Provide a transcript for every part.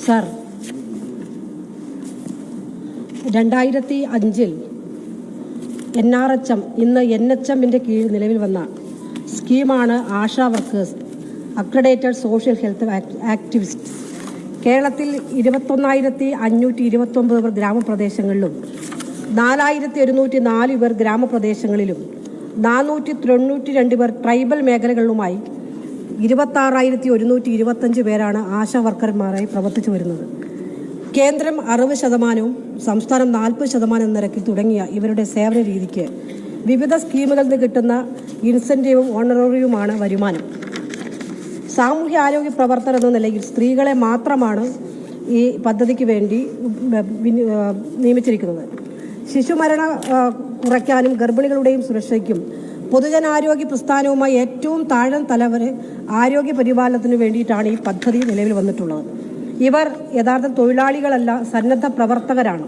Sir, 2005 NRHM ഇന്ന് NHMന്റെ കീഴിൽ നിലവിൽ വന്ന സ്കീമാണ് ASHA workers accredited social health activist. കേരളത്തിൽ 21,529 പേർ ഗ്രാമപ്രദേശങ്ങളിലും 4,104 പേർ ഗ്രാമപ്രദേശങ്ങളിലും 492 പേർ ട്രൈബൽ മേഖലകളിലുമായി 26,125 പേരാണ് ആശാ വർക്കർമാരായി പ്രവർത്തിച്ചു വരുന്നത്. കേന്ദ്രം 60%, സംസ്ഥാനം 40% നിരക്കിൽ തുടങ്ങിയ ഇവരുടെ സേവന രീതിക്ക് വിവിധ സ്കീമുകളിൽ നിന്ന് കിട്ടുന്ന ഇൻസെൻറ്റീവും ഓണററിയുമാണ് വരുമാനം. സാമൂഹ്യാരോഗ്യ പ്രവർത്തകർ എന്ന നിലയിൽ സ്ത്രീകളെ മാത്രമാണ് ഈ പദ്ധതിക്ക് വേണ്ടി നിയമിച്ചിരിക്കുന്നത്. ശിശുമരണ കുറയ്ക്കാനും ഗർഭിണികളുടെയും സുരക്ഷയ്ക്കും പൊതുജനാരോഗ്യ പ്രസ്ഥാനവുമായി ഏറ്റവും താഴെ തലം വരെ ആരോഗ്യ പരിപാലനത്തിനു വേണ്ടിയിട്ടാണ് ഈ പദ്ധതി നിലവിൽ വന്നിട്ടുള്ളത്. ഇവർ യഥാർത്ഥ തൊഴിലാളികളല്ല, സന്നദ്ധ പ്രവർത്തകരാണ്.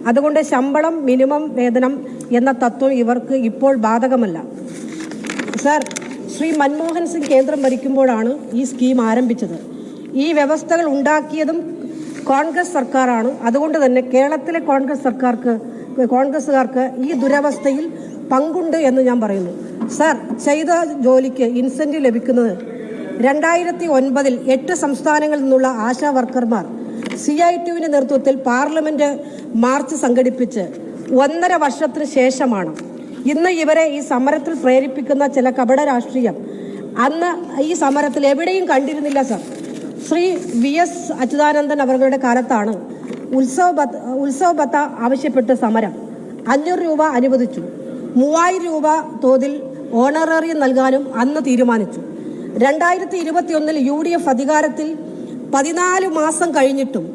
അതുകൊണ്ട് ശമ്പളം, മിനിമം വേതനം എന്ന തത്വം ഇവർക്ക് ഇപ്പോൾ ബാധകമല്ല. സർ, ശ്രീ മൻമോഹൻ സിംഗ് കേന്ദ്രം ഭരിക്കുമ്പോഴാണ് ഈ സ്കീം ആരംഭിച്ചത്. ഈ വ്യവസ്ഥകൾ ഉണ്ടാക്കിയതും കോൺഗ്രസ് സർക്കാരാണ്. അതുകൊണ്ട് തന്നെ കേരളത്തിലെ കോൺഗ്രസ്സുകാർക്ക് ഈ ദുരവസ്ഥയിൽ പങ്കുണ്ട് എന്ന് ഞാൻ പറയുന്നു. സർ, ചെയ്ത ജോലിക്ക് ഇൻസെൻറ്റീവ് ലഭിക്കുന്നത് 2009 8 സംസ്ഥാനങ്ങളിൽ നിന്നുള്ള ആശാ വർക്കർമാർ CITUവിന്റെ നേതൃത്വത്തിൽ പാർലമെന്റ് മാർച്ച് സംഘടിപ്പിച്ച് 1.5 വർഷത്തിന് ശേഷമാണ്. ഇന്ന് ഇവരെ ഈ സമരത്തിൽ പ്രേരിപ്പിക്കുന്ന ചില കപട രാഷ്ട്രീയം അന്ന് ഈ സമരത്തിൽ എവിടെയും കണ്ടിരുന്നില്ല. സർ, ശ്രീ VS അച്യുതാനന്ദൻ അവരുടെ കാലത്താണ് ഉത്സവ ഭത്ത ആവശ്യപ്പെട്ട് സമരം. 500 രൂപ അനുവദിച്ചു. 3000 രൂപ തോതിൽ ഓണററിയം നൽകാനും അന്ന് തീരുമാനിച്ചു. 2021 UDF അധികാരത്തിൽ 14 മാസം കഴിഞ്ഞിട്ടും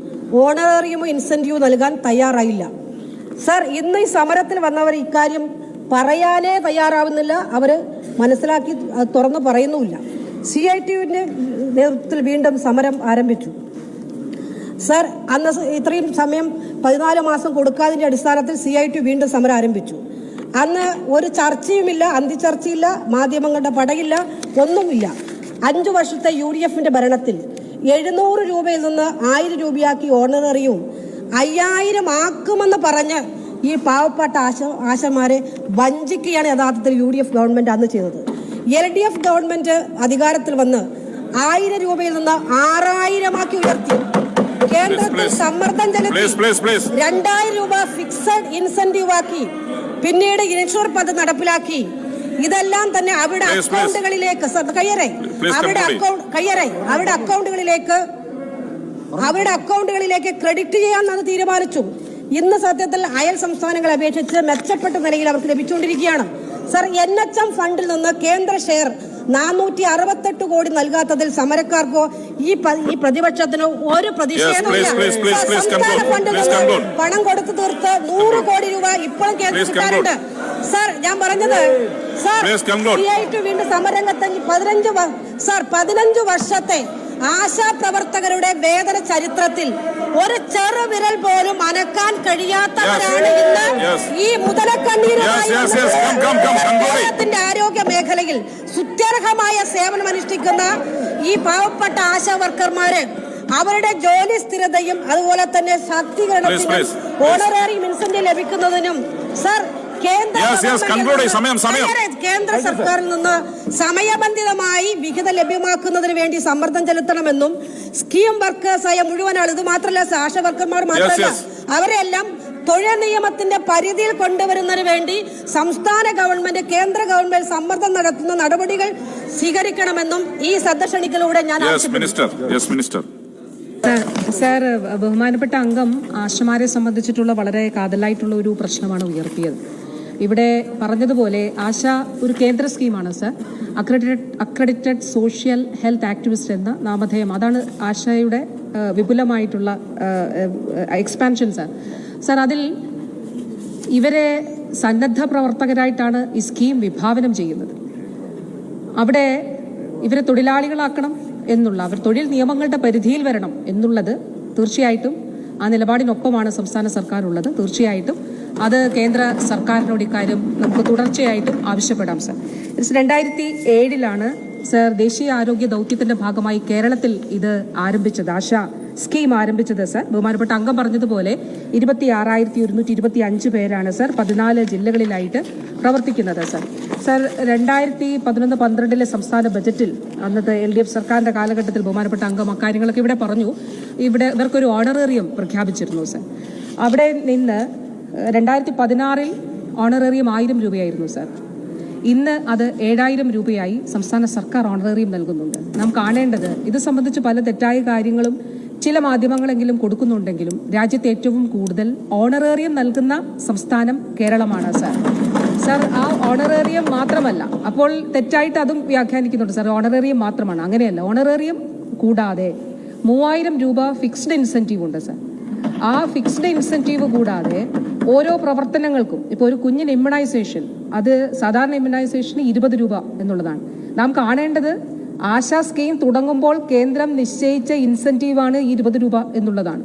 ഓണററിയമോ ഇൻസെൻറ്റീവ് നൽകാൻ തയ്യാറായില്ല. സർ, ഇന്ന് ഈ സമരത്തിൽ വന്നവർ ഇക്കാര്യം പറയാനേ തയ്യാറാവുന്നില്ല. അവർ മനസ്സിലാക്കി തുറന്നു പറയുന്നുമില്ല. CITUവിന്റെ നേതൃത്വത്തിൽ വീണ്ടും സമരം ആരംഭിച്ചു. സർ, അന്ന് ഇത്രയും സമയം 14 മാസം കൊടുക്കാതിന്റെ അടിസ്ഥാനത്തിൽ CITU വീണ്ടും സമരം ആരംഭിച്ചു. അന്ന് ഒരു ചർച്ചയുമില്ല, അന്തിച്ചർച്ചയില്ല, മാധ്യമങ്ങളുടെ പടയില്ല, ഒന്നുമില്ല. 5 വർഷത്തെ UDFന്റെ ഭരണത്തിൽ 700 രൂപയിൽ നിന്ന് 1000 രൂപയാക്കി ഓണററിയും 5000 ആക്കുമെന്ന് പറഞ്ഞ് ഈ പാവപ്പെട്ട ആശമാരെ വഞ്ചിക്കുകയാണ് യഥാർത്ഥത്തിൽ UDF ഗവൺമെന്റ് അന്ന് ചെയ്തത്. LDF ഗവൺമെന്റ് അധികാരത്തിൽ വന്ന് 1000 രൂപയിൽ നിന്ന് 6000 ആക്കി ഉയർത്തി. കേന്ദ്രത്തിൽ സമ്മർദ്ദം ചെലുത്തി 2000 രൂപ ഫിക്സഡ് ഇൻസെന്റീവ് ആക്കി. പിന്നീട് ഇൻഷുർ പദ്ധതി നടപ്പിലാക്കി. ഇതെല്ലാം തന്നെ അവരുടെ അക്കൗണ്ടുകളിലേക്ക് ക്രെഡിറ്റ് ചെയ്യാമെന്ന് തീരുമാനിച്ചു. ഇന്ന് സത്യത്തിൽ അയൽ സംസ്ഥാനങ്ങളെ അപേക്ഷിച്ച് മെച്ചപ്പെട്ട നിലയിൽ അവർക്ക് ലഭിച്ചുകൊണ്ടിരിക്കുകയാണ്. സർ, NHM ഫണ്ടിൽ നിന്ന് കേന്ദ്ര ഷെയർ 468 കോടി നൽകാത്തതിൽ സമരക്കാർക്കോ ഈ പ്രതിപക്ഷത്തിനോ ഒരു പ്രതിഷേധമില്ല. സംസ്ഥാന ഫണ്ടിൽ നിന്ന് പണം കൊടുത്തു തീർത്ത് 100 കോടി രൂപ ഇപ്പോഴും കേന്ദ്ര സർക്കാരുണ്ട്. സർ, ഞാൻ പറഞ്ഞത്, സർ, CITU വീണ്ടും സമരരംഗത്ത് 15 വർഷത്തെ ആശാ പ്രവർത്തകരുടെ വേതന ചരിത്രത്തിൽ ഒരു ചെറുവിരൽ പോലും അനക്കാൻ കഴിയാത്തവരാണ് ഇന്ന് ഈ മുതലക്കണ്ണീരത്തിന്റെ ആരോഗ്യ മേഖലയിൽ സുത്യർഹമായ സേവനമനുഷ്ഠിക്കുന്ന ഈ പാവപ്പെട്ട ആശാ വർക്കർമാര് അവരുടെ ജോലി സ്ഥിരതയും അതുപോലെ തന്നെ ശാക്തീകരണത്തിനും ഓണററിയും ഇൻസെന്റീവ് ലഭിക്കുന്നതിനും സർ കേന്ദ്ര സർക്കാരിൽ നിന്ന് സമയബന്ധിതമായി വിഹിതം ലഭ്യമാക്കുന്നതിന് വേണ്ടി സമ്മർദ്ദം ചെലുത്തണമെന്നും സ്കീം വർക്കേഴ്സായ മുഴുവൻ ആൾ, ഇത് മാത്രമല്ല ആശാ വർക്കർമാർ മാത്രമല്ല, അവരെല്ലാം തൊഴിൽ നിയമത്തിന്റെ പരിധിയിൽ കൊണ്ടുവരുന്നതിന് വേണ്ടി സംസ്ഥാന ഗവൺമെന്റ്, കേന്ദ്ര ഗവൺമെന്റ് സമ്മർദ്ദം നടത്തുന്ന നടപടികൾ സ്വീകരിക്കണമെന്നും ഈ സന്ദർശനത്തിലൂടെ ഞാൻ ആവശ്യപ്പെട്ടു. സർ, ബഹുമാനപ്പെട്ട അംഗം ആശമാരെ സംബന്ധിച്ചിട്ടുള്ള വളരെ കാതലായിട്ടുള്ള ഒരു പ്രശ്നമാണ് ഉയർത്തിയത്. ഇവിടെ പറഞ്ഞതുപോലെ ആശ ഒരു കേന്ദ്ര സ്കീമാണ് sir. Accredited social health activist എന്ന നാമധേയം, അതാണ് ആശയുടെ വിപുലമായിട്ടുള്ള എക്സ്പാൻഷൻ സർ. സർ, അതിൽ ഇവരെ സന്നദ്ധ പ്രവർത്തകരായിട്ടാണ് ഈ സ്കീം വിഭാവനം ചെയ്യുന്നത്. അവിടെ ഇവരെ തൊഴിലാളികളാക്കണം എന്നുള്ള, അവർ തൊഴിൽ നിയമങ്ങളുടെ പരിധിയിൽ വരണം എന്നുള്ളത് തീർച്ചയായിട്ടും ആ നിലപാടിനൊപ്പമാണ് സംസ്ഥാന സർക്കാർ ഉള്ളത്. തീർച്ചയായിട്ടും അത് കേന്ദ്ര സർക്കാരിനോട് ഇക്കാര്യം നമുക്ക് തുടർച്ചയായിട്ടും ആവശ്യപ്പെടാം സർ. 2007 സർ ദേശീയ ആരോഗ്യ ദൗത്യത്തിന്റെ ഭാഗമായി കേരളത്തിൽ ഇത് ആരംഭിച്ചത്. ആശ സ്കീം ആരംഭിച്ചത് സർ. ബഹുമാനപ്പെട്ട അംഗം പറഞ്ഞതുപോലെ 26,125 പേരാണ് സർ 14 ജില്ലകളിലായിട്ട് പ്രവർത്തിക്കുന്നത് സർ. സർ 2011-12 സംസ്ഥാന ബജറ്റിൽ അന്നത്തെ LDF സർക്കാരിന്റെ കാലഘട്ടത്തിൽ ബഹുമാനപ്പെട്ട അംഗം അക്കാര്യങ്ങളൊക്കെ ഇവിടെ പറഞ്ഞു. ഇവർക്കൊരു ഓണറേറിയം പ്രഖ്യാപിച്ചിരുന്നു സർ. അവിടെ നിന്ന് 2016 ഓണറേറിയം 1000 രൂപയായിരുന്നു സർ. ഇന്ന് അത് 7000 രൂപയായി സംസ്ഥാന സർക്കാർ ഓണറേറിയം നൽകുന്നുണ്ട്. നാം കാണേണ്ടത് ഇത് സംബന്ധിച്ച് പല തെറ്റായ കാര്യങ്ങളും ചില മാധ്യമങ്ങളെങ്കിലും കൊടുക്കുന്നുണ്ടെങ്കിലും രാജ്യത്ത് ഏറ്റവും കൂടുതൽ ഓണറേറിയം നൽകുന്ന സംസ്ഥാനം കേരളമാണ് സർ. സർ, ആ ഓണറേറിയം മാത്രമല്ല, അപ്പോൾ തെറ്റായിട്ട് അതും വ്യാഖ്യാനിക്കുന്നുണ്ട് സർ. ഓണറേറിയം മാത്രമാണ്, അങ്ങനെയല്ല. ഓണറേറിയം കൂടാതെ 3000 രൂപ ഫിക്സ്ഡ് ഇൻസെന്റീവ് ഉണ്ട് സർ. ആ ഫിക്സ്ഡ് ഇൻസെന്റീവ് കൂടാതെ ഓരോ പ്രവർത്തനങ്ങൾക്കും, ഇപ്പോൾ ഒരു കുഞ്ഞിന് ഇമ്മ്യൂണൈസേഷൻ, അത് സാധാരണ ഇമ്മ്യൂണൈസേഷന് 20 രൂപ എന്നുള്ളതാണ്. നാം കാണേണ്ടത് ആശാ സ്കീം തുടങ്ങുമ്പോൾ കേന്ദ്രം നിശ്ചയിച്ച ഇൻസെന്റീവാണ് ഈ 20 രൂപ എന്നുള്ളതാണ്.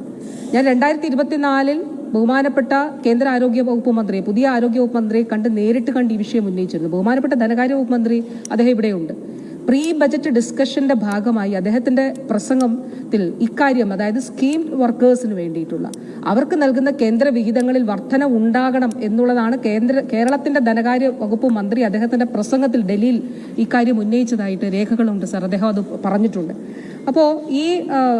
ഞാൻ 2024 ബഹുമാനപ്പെട്ട കേന്ദ്ര ആരോഗ്യ വകുപ്പ് മന്ത്രിയെ, പുതിയ ആരോഗ്യ വകുപ്പ് മന്ത്രിയെ നേരിട്ട് കണ്ട് ഈ വിഷയം ഉന്നയിച്ചിരുന്നു. ബഹുമാനപ്പെട്ട ധനകാര്യ വകുപ്പ് മന്ത്രി അദ്ദേഹം ഇവിടെയുണ്ട്. പ്രീ ബജറ്റ് ഡിസ്കഷന്റെ ഭാഗമായി അദ്ദേഹത്തിന്റെ പ്രസംഗത്തിൽ ഇക്കാര്യം, അതായത് സ്കീം വർക്കേഴ്സിന് വേണ്ടിയിട്ടുള്ള അവർക്ക് നൽകുന്ന കേന്ദ്ര വിഹിതങ്ങളിൽ വർധന ഉണ്ടാകണം എന്നുള്ളതാണ് കേരളത്തിന്റെ ധനകാര്യ വകുപ്പ് മന്ത്രി അദ്ദേഹത്തിന്റെ പ്രസംഗത്തിൽ ഡൽഹിയിൽ ഇക്കാര്യം ഉന്നയിച്ചതായിട്ട് രേഖകളുണ്ട് സർ. അദ്ദേഹം അത് പറഞ്ഞിട്ടുണ്ട്. അപ്പോൾ ഈ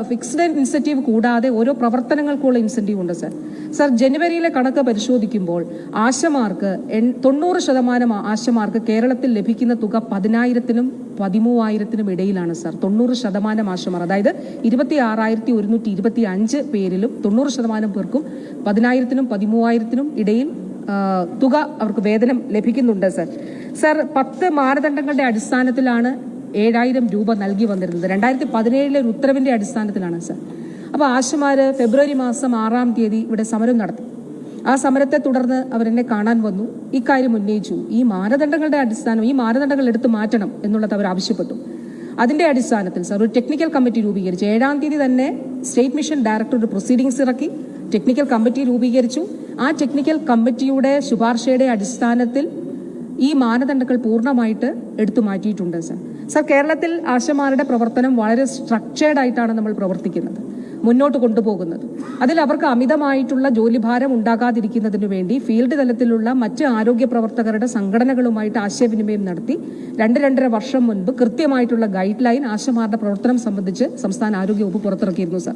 ഫിക്സ്ഡ് ഇൻസെന്റീവ് കൂടാതെ ഓരോ പ്രവർത്തനങ്ങൾക്കുള്ള ഇൻസെന്റീവ് ഉണ്ട് സർ. സർ, ജനുവരിയിലെ കണക്ക് പരിശോധിക്കുമ്പോൾ ആശമാർക്ക് 90% ആശമാർക്ക് കേരളത്തിൽ ലഭിക്കുന്ന തുക 10,000-നും 13,000-നും ഇടയിലാണ് സർ. 90% ആശമാർ, അതായത് 26,125 പേരിലും 90% പേർക്കും 10,000-നും 13,000-നും ഇടയിൽ തുക അവർക്ക് വേതനം ലഭിക്കുന്നുണ്ട് സർ. സർ, 10 മാനദണ്ഡങ്ങളുടെ അടിസ്ഥാനത്തിലാണ് 7,000 രൂപ നൽകി വന്നിരുന്നത്. 2017 ഒരു ഉത്തരവിന്റെ അടിസ്ഥാനത്തിലാണ് സർ. അപ്പോൾ ആശമാര് ഫെബ്രുവരി മാസം 6-ാം തീയതി ഇവിടെ സമരം നടത്തി. ആ സമരത്തെ തുടർന്ന് അവരെന്നെ കാണാൻ വന്നു, ഇക്കാര്യം ഉന്നയിച്ചു. ഈ മാനദണ്ഡങ്ങളുടെ അടിസ്ഥാനം, ഈ മാനദണ്ഡങ്ങൾ എടുത്തു മാറ്റണം എന്നുള്ളത് അവർ ആവശ്യപ്പെട്ടു. അതിന്റെ അടിസ്ഥാനത്തിൽ സർ ഒരു ടെക്നിക്കൽ കമ്മിറ്റി രൂപീകരിച്ചു. 7-ാം തീയതി തന്നെ സ്റ്റേറ്റ് മിഷൻ ഡയറക്ടർ ഒരു പ്രൊസീഡിംഗ്സ് ഇറക്കി, ടെക്നിക്കൽ കമ്മിറ്റി രൂപീകരിച്ചു. ആ ടെക്നിക്കൽ കമ്മിറ്റിയുടെ ശുപാർശയുടെ അടിസ്ഥാനത്തിൽ ഈ മാനദണ്ഡങ്ങൾ പൂർണ്ണമായിട്ട് എടുത്തു മാറ്റിയിട്ടുണ്ട് സർ. സർ, കേരളത്തിൽ ആശമാരുടെ പ്രവർത്തനം വളരെ സ്ട്രക്ചേർഡ് ആയിട്ടാണ് നമ്മൾ പ്രവർത്തിക്കുന്നത്, മുന്നോട്ട് കൊണ്ടുപോകുന്നത്. അതിൽ അവർക്ക് അമിതമായിട്ടുള്ള ജോലിഭാരം ഉണ്ടാകാതിരിക്കുന്നതിനു വേണ്ടി ഫീൽഡ് തലത്തിലുള്ള മറ്റ് ആരോഗ്യ പ്രവർത്തകരുടെ സംഘടനകളുമായിട്ട് ആശയവിനിമയം നടത്തി 2-2.5 വർഷം മുൻപ് കൃത്യമായിട്ടുള്ള ഗൈഡ് ലൈൻ ആശമാരുടെ പ്രവർത്തനം സംബന്ധിച്ച് സംസ്ഥാന ആരോഗ്യ വകുപ്പ് പുറത്തിറക്കിയിരുന്നു സർ.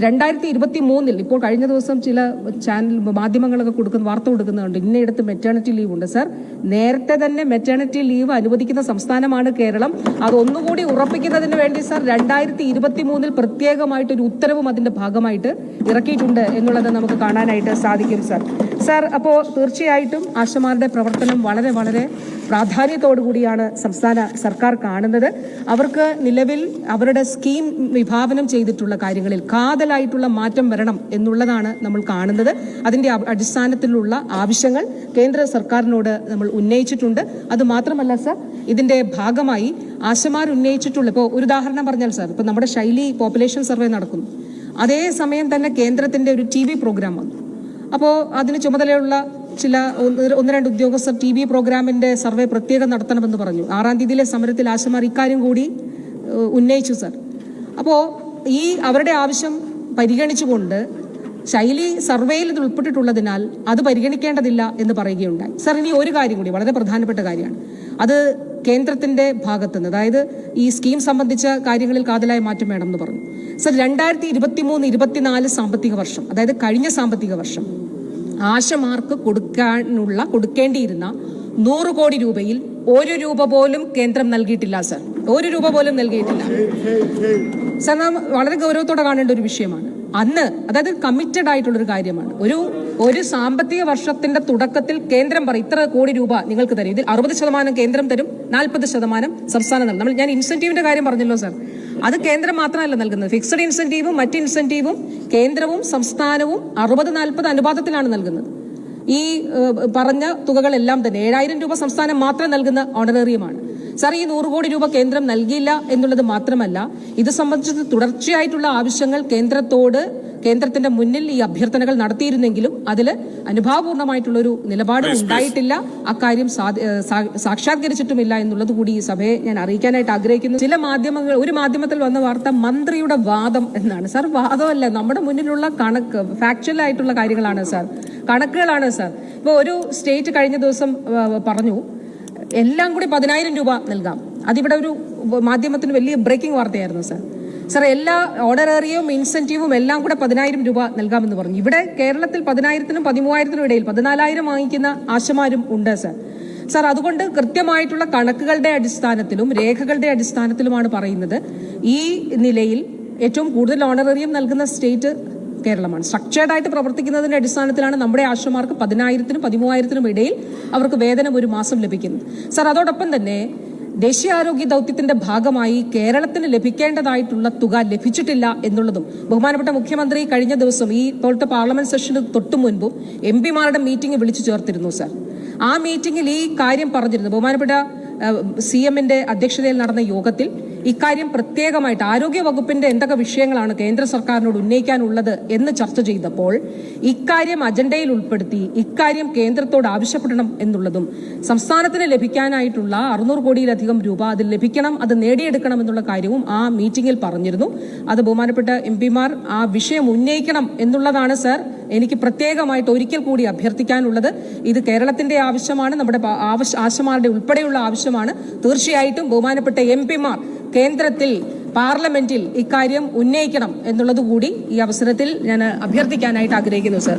2023 ഇപ്പോൾ കഴിഞ്ഞ ദിവസം ചില ചാനൽ മാധ്യമങ്ങളൊക്കെ വാർത്ത കൊടുക്കുന്നുണ്ട്, ഇന്നയിടത്ത് മെറ്റേണിറ്റി ലീവ് ഉണ്ട് സർ. നേരത്തെ തന്നെ മെറ്റേണിറ്റി ലീവ് അനുവദിക്കുന്ന സംസ്ഥാനമാണ് കേരളം. അതൊന്നുകൂടി ഉറപ്പിക്കുന്നതിന് വേണ്ടി സർ 2023 പ്രത്യേകമായിട്ടൊരു ഉത്തരവും അതിന്റെ ഭാഗമായിട്ട് ഇറക്കിയിട്ടുണ്ട് എന്നുള്ളത് നമുക്ക് കാണാനായിട്ട് സാധിക്കും സർ. സർ, അപ്പോൾ തീർച്ചയായിട്ടും ആശമാരുടെ പ്രവർത്തനം വളരെ വളരെ പ്രാധാന്യത്തോടു കൂടിയാണ് സംസ്ഥാന സർക്കാർ കാണുന്നത്. അവർക്ക് നിലവിൽ അവരുടെ സ്കീം വിഭാവനം ചെയ്തിട്ടുള്ള കാര്യങ്ങളിൽ കാതലായിട്ടുള്ള മാറ്റം വരണം എന്നുള്ളതാണ് നമ്മൾ കാണുന്നത്. അതിന്റെ അടിസ്ഥാനത്തിലുള്ള ആവശ്യങ്ങൾ കേന്ദ്ര സർക്കാരിനോട് നമ്മൾ ഉന്നയിച്ചിട്ടുണ്ട്. അത് മാത്രമല്ല സർ, ഇതിന്റെ ഭാഗമായി ആശമാർ ഉന്നയിച്ചിട്ടുള്ള, ഇപ്പോൾ ഒരു ഉദാഹരണം പറഞ്ഞാൽ സർ, ഇപ്പോൾ നമ്മുടെ ശൈലി പോപ്പുലേഷൻ സർവേ നടക്കുന്നു. അതേ സമയം തന്നെ കേന്ദ്രത്തിന്റെ ഒരു TV പ്രോഗ്രാം വന്നു. അപ്പോൾ അതിന് ചുമതലയുള്ള ചില 1-2 ഉദ്യോഗസ്ഥർ TV പ്രോഗ്രാമിന്റെ സർവേ പ്രത്യേകം നടത്തണമെന്ന് പറഞ്ഞു. 6-ാം തീയതിയിലെ സമരത്തിൽ ആശമാർ ഇക്കാര്യം കൂടി ഉന്നയിച്ചു സർ. അപ്പോൾ ഈ അവരുടെ ആവശ്യം പരിഗണിച്ചുകൊണ്ട് ശൈലി സർവേയിൽ ഇത് ഉൾപ്പെട്ടിട്ടുള്ളതിനാൽ അത് പരിഗണിക്കേണ്ടതില്ല എന്ന് പറയുകയുണ്ടായി സർ. ഇനി ഒരു കാര്യം കൂടി വളരെ പ്രധാനപ്പെട്ട കാര്യമാണ്, അത് കേന്ദ്രത്തിന്റെ ഭാഗത്തുനിന്ന്, അതായത് ഈ സ്കീം സംബന്ധിച്ച കാര്യങ്ങളിൽ കാതലായ മാറ്റം വേണമെന്ന് പറഞ്ഞു സർ. 2023-24 സാമ്പത്തിക വർഷം, അതായത് കഴിഞ്ഞ സാമ്പത്തിക വർഷം ആശമാർക്ക് കൊടുക്കേണ്ടിയിരുന്ന 100 കോടി രൂപയിൽ 1 രൂപ പോലും കേന്ദ്രം നൽകിയിട്ടില്ല സർ. 1 രൂപ പോലും നൽകിയിട്ടില്ല സർ. നാം വളരെ ഗൗരവത്തോടെ കാണേണ്ട ഒരു വിഷയമാണ്. അന്ന്, അതായത് കമ്മിറ്റഡ് ആയിട്ടുള്ളൊരു കാര്യമാണ്. ഒരു സാമ്പത്തിക വർഷത്തിന്റെ തുടക്കത്തിൽ കേന്ദ്രം പറയും ഇത്ര കോടി രൂപ നിങ്ങൾക്ക് തരും, ഇതിൽ 60% കേന്ദ്രം തരും, 40% സംസ്ഥാനം നൽകും. ഞാൻ ഇൻസെന്റീവിന്റെ കാര്യം പറഞ്ഞല്ലോ സർ. അത് കേന്ദ്രം മാത്രമല്ല നൽകുന്നത്, ഫിക്സഡ് ഇൻസെന്റീവും മറ്റ് ഇൻസെന്റീവും കേന്ദ്രവും സംസ്ഥാനവും 60-40 അനുപാതത്തിലാണ് നൽകുന്നത്. ഈ പറഞ്ഞ തുകകളെല്ലാം തന്നെ 7,000 രൂപ സംസ്ഥാനം മാത്രം നൽകുന്ന ഓണറേറിയമാണ് സർ. ഈ 100 കോടി രൂപ കേന്ദ്രം നൽകിയില്ല എന്നുള്ളത് മാത്രമല്ല, ഇത് സംബന്ധിച്ച് തുടർച്ചയായിട്ടുള്ള ആവശ്യങ്ങൾ കേന്ദ്രത്തിന്റെ മുന്നിൽ ഈ അഭ്യർത്ഥനകൾ നടത്തിയിരുന്നെങ്കിലും അതിൽ അനുഭാവപൂർണ്ണമായിട്ടുള്ളൊരു നിലപാട് ഉണ്ടായിട്ടില്ല. അക്കാര്യം സാക്ഷാത്കരിച്ചിട്ടുമില്ല എന്നുള്ളത് കൂടി ഈ സഭയെ ഞാൻ അറിയിക്കാനായിട്ട് ആഗ്രഹിക്കുന്നു. ചില മാധ്യമങ്ങൾ, ഒരു മാധ്യമത്തിൽ വന്ന വാർത്ത മന്ത്രിയുടെ വാദം എന്നാണ്. സാർ, വാദമല്ല, നമ്മുടെ മുന്നിലുള്ള കണക്ക്, ഫാക്ച്വൽ ആയിട്ടുള്ള കാര്യങ്ങളാണ് സാർ, കണക്കുകളാണ് സാർ. ഇപ്പോൾ ഒരു സ്റ്റേറ്റ് കഴിഞ്ഞ ദിവസം പറഞ്ഞു എല്ലാം കൂടി 10,000 രൂപ നൽകാം. അതിവിടെ ഒരു മാധ്യമത്തിന് വലിയ ബ്രേക്കിംഗ് വാർത്തയായിരുന്നു സാർ. സാർ, എല്ലാ ഓണറേറിയവും ഇൻസെന്റീവും എല്ലാം കൂടെ 10,000 രൂപ നൽകാമെന്ന് പറഞ്ഞു. ഇവിടെ കേരളത്തിൽ 10,000-നും 13,000-നും ഇടയിൽ 14,000 വാങ്ങിക്കുന്ന ആശമാരും ഉണ്ട് സാർ. സാർ, അതുകൊണ്ട് കൃത്യമായിട്ടുള്ള കണക്കുകളുടെ അടിസ്ഥാനത്തിലും രേഖകളുടെ അടിസ്ഥാനത്തിലുമാണ് പറയുന്നത്. ഈ നിലയിൽ ഏറ്റവും കൂടുതൽ ഓണറേറിയം നൽകുന്ന സ്റ്റേറ്റ് കേരളമാണ്. സ്ട്രക്ചേർഡ് ആയിട്ട് പ്രവർത്തിക്കുന്നതിന്റെ അടിസ്ഥാനത്തിലാണ് നമ്മുടെ ആശമാർക്ക് 10,000-നും 13,000-നും ഇടയിൽ അവർക്ക് വേതനം ഒരു മാസം ലഭിക്കുന്നത്. സാർ, അതോടൊപ്പം തന്നെ ദേശീയാരോഗ്യ ദൌത്യത്തിന്റെ ഭാഗമായി കേരളത്തിന് ലഭിക്കേണ്ടതായിട്ടുള്ള തുക ലഭിച്ചിട്ടില്ല എന്നുള്ളതും ബഹുമാനപ്പെട്ട മുഖ്യമന്ത്രി കഴിഞ്ഞ ദിവസം ഈ ഇപ്പോഴത്തെ പാർലമെന്റ് സെഷന് തൊട്ടു മുൻപും MP-മാരുടെ മീറ്റിംഗ് വിളിച്ചു ചേർത്തിരുന്നു സാർ. ആ മീറ്റിംഗിൽ ഈ കാര്യം പറഞ്ഞിരുന്നു. ബഹുമാനപ്പെട്ട CM-ന്റെ അധ്യക്ഷതയിൽ നടന്ന യോഗത്തിൽ ഇക്കാര്യം പ്രത്യേകമായിട്ട് ആരോഗ്യ വകുപ്പിന്റെ എന്തൊക്കെ വിഷയങ്ങളാണ് കേന്ദ്ര സർക്കാരിനോട് ഉന്നയിക്കാനുള്ളത് എന്ന് ചർച്ച ചെയ്തപ്പോൾ ഇക്കാര്യം അജണ്ടയിൽ ഉൾപ്പെടുത്തി ഇക്കാര്യം കേന്ദ്രത്തോട് ആവശ്യപ്പെടണം എന്നുള്ളതും സംസ്ഥാനത്തിന് ലഭിക്കാനായിട്ടുള്ള 600 കോടിയിലധികം രൂപ അതിൽ ലഭിക്കണം, അത് നേടിയെടുക്കണം എന്നുള്ള കാര്യവും ആ മീറ്റിംഗിൽ പറഞ്ഞിരുന്നു. അത് ബഹുമാനപ്പെട്ട MP-മാർ ആ വിഷയം ഉന്നയിക്കണം എന്നുള്ളതാണ് സാർ എനിക്ക് പ്രത്യേകമായിട്ട് ഒരിക്കൽ കൂടി അഭ്യർത്ഥിക്കാനുള്ളത്. ഇത് കേരളത്തിന്റെ ആവശ്യമാണ്, നമ്മുടെ ആശമാരുടെ ഉൾപ്പെടെയുള്ള ആവശ്യമാണ്. തീർച്ചയായിട്ടും ബഹുമാനപ്പെട്ട MP-മാർ കേന്ദ്രത്തിൽ പാർലമെന്റിൽ ഇക്കാര്യം ഉന്നയിക്കണം എന്നുള്ളത് കൂടി ഈ അവസരത്തിൽ ഞാൻ അഭ്യർത്ഥിക്കാനായിട്ട് ആഗ്രഹിക്കുന്നു സാർ.